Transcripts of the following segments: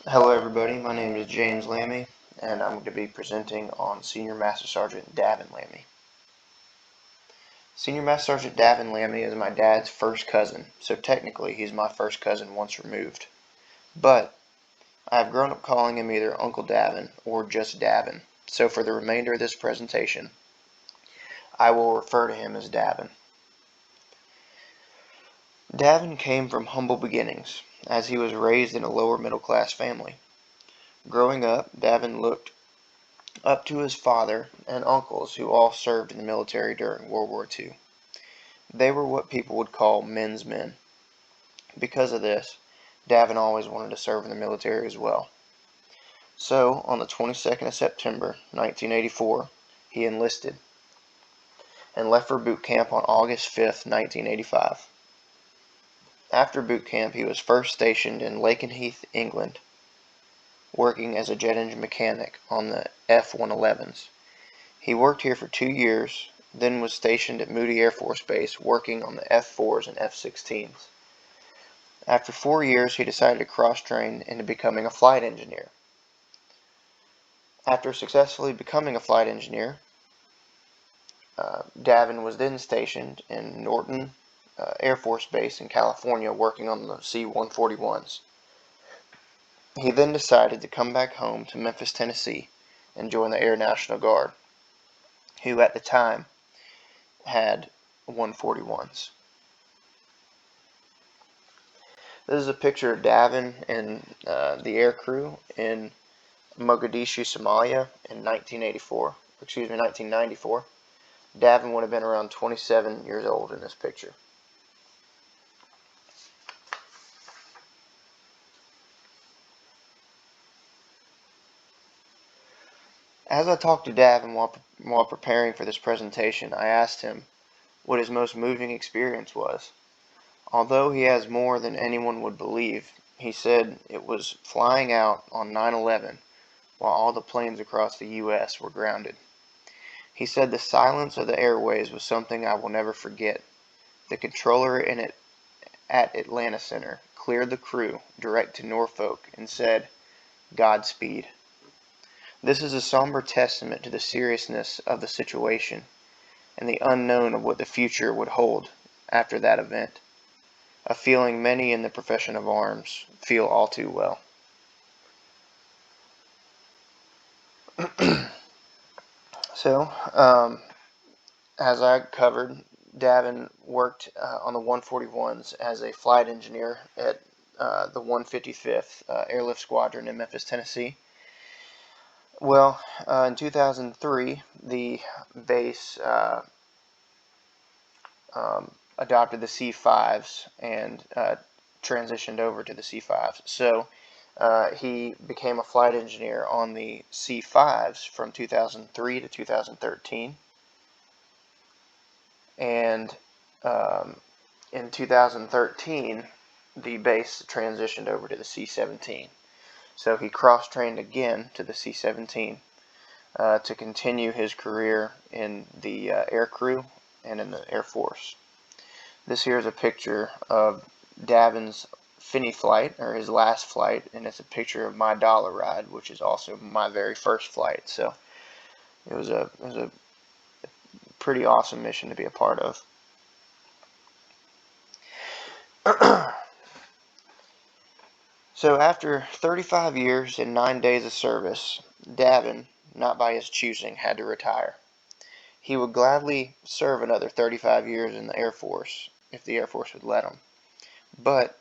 Hello everybody, my name is James Lammey, and I'm going to be presenting on Senior Master Sergeant Davin Lammey. Senior Master Sergeant Davin Lammey is my dad's first cousin, so technically he's my first cousin once removed. But I have grown up calling him either Uncle Davin or just Davin, so for the remainder of this presentation, I will refer to him as Davin. Davin came from humble beginnings, as he was raised in a lower middle class family. Growing up, Davin looked up to his father and uncles who all served in the military during World War II. They were what people would call men's men. Because of this, Davin always wanted to serve in the military as well. So, on the 22nd of September, 1984, he enlisted and left for boot camp on August 5th, 1985. After boot camp, he was first stationed in Lakenheath, England, working as a jet engine mechanic on the F-111s. He worked here for 2 years, then was stationed at Moody Air Force Base working on the F-4s and F-16s. After 4 years, he decided to cross-train into becoming a flight engineer. After successfully becoming a flight engineer, Davin was then stationed in Norton Air Force Base in California working on the C-141s. He then decided to come back home to Memphis, Tennessee and join the Air National Guard, who at the time had 141s. This is a picture of Davin and the air crew in Mogadishu, Somalia in 1994. Davin would have been around 27 years old in this picture. As I talked to Davin while preparing for this presentation, I asked him what his most moving experience was. Although he has more than anyone would believe, he said it was flying out on 9/11 while all the planes across the U.S. were grounded. He said the silence of the airways was something I will never forget. The controller at Atlanta Center cleared the crew direct to Norfolk and said, "Godspeed." This is a somber testament to the seriousness of the situation and the unknown of what the future would hold after that event, a feeling many in the profession of arms feel all too well. So, as I covered, Davin worked on the 141s as a flight engineer at the 155th Airlift Squadron in Memphis, Tennessee. Well, in 2003, the base adopted the C5s and transitioned over to the C5s. So he became a flight engineer on the C5s from 2003 to 2013. And in 2013, the base transitioned over to the C-17. So he cross-trained again to the C-17 to continue his career in the air crew and in the Air Force. This here is a picture of Davin's Finney flight, or his last flight, and it's a picture of my dollar ride, which is also my very first flight. So it was a pretty awesome mission to be a part of. So after 35 years and 9 days of service, Davin, not by his choosing, had to retire. He would gladly serve another 35 years in the Air Force, if the Air Force would let him. But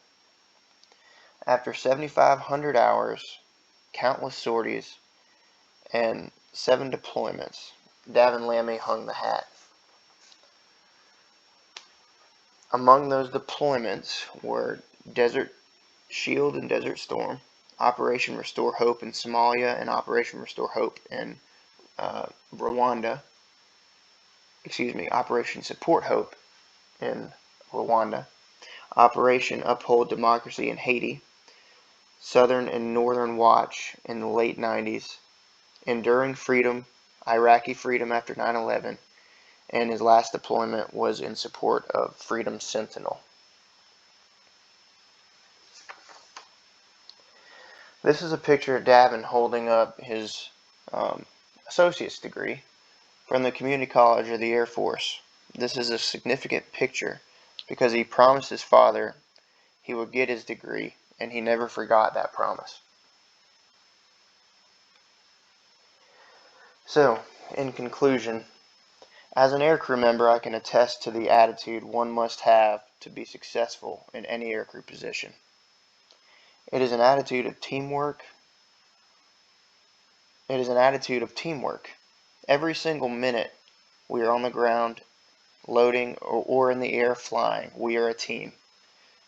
after 7,500 hours, countless sorties, and 7 deployments, Davin Lammey hung the hat. Among those deployments were Desert Shield and Desert Storm, Operation Restore Hope in Somalia, and Operation Restore Hope in Rwanda. Operation Support Hope in Rwanda, Operation Uphold Democracy in Haiti, Southern and Northern Watch in the late 90s, Enduring Freedom, Iraqi Freedom after 9/11, and his last deployment was in support of Freedom Sentinel. This is a picture of Davin holding up his associate's degree from the community college of the Air Force. This is a significant picture because he promised his father he would get his degree, and he never forgot that promise. So, in conclusion, as an aircrew member, I can attest to the attitude one must have to be successful in any aircrew position. It is an attitude of teamwork. Every single minute we are on the ground, loading, or in the air flying, we are a team.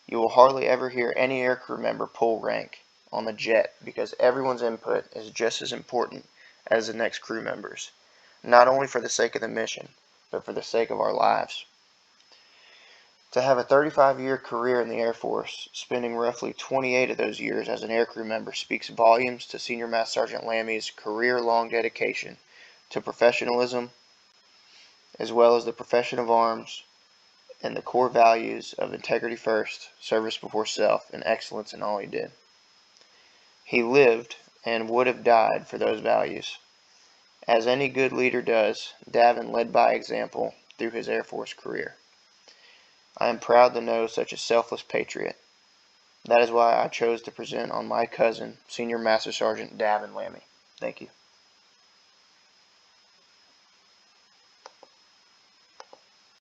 You will hardly ever hear any aircrew member pull rank on the jet because everyone's input is just as important as the next crew members, not only for the sake of the mission, but for the sake of our lives. To have a 35-year career in the Air Force, spending roughly 28 of those years as an aircrew member, speaks volumes to Senior Master Sergeant Lammey's career-long dedication to professionalism, as well as the profession of arms and the core values of integrity first, service before self, and excellence in all he did. He lived and would have died for those values. As any good leader does, Davin led by example through his Air Force career. I am proud to know such a selfless patriot. That is why I chose to present on my cousin, Senior Master Sergeant Davin Lammey. Thank you.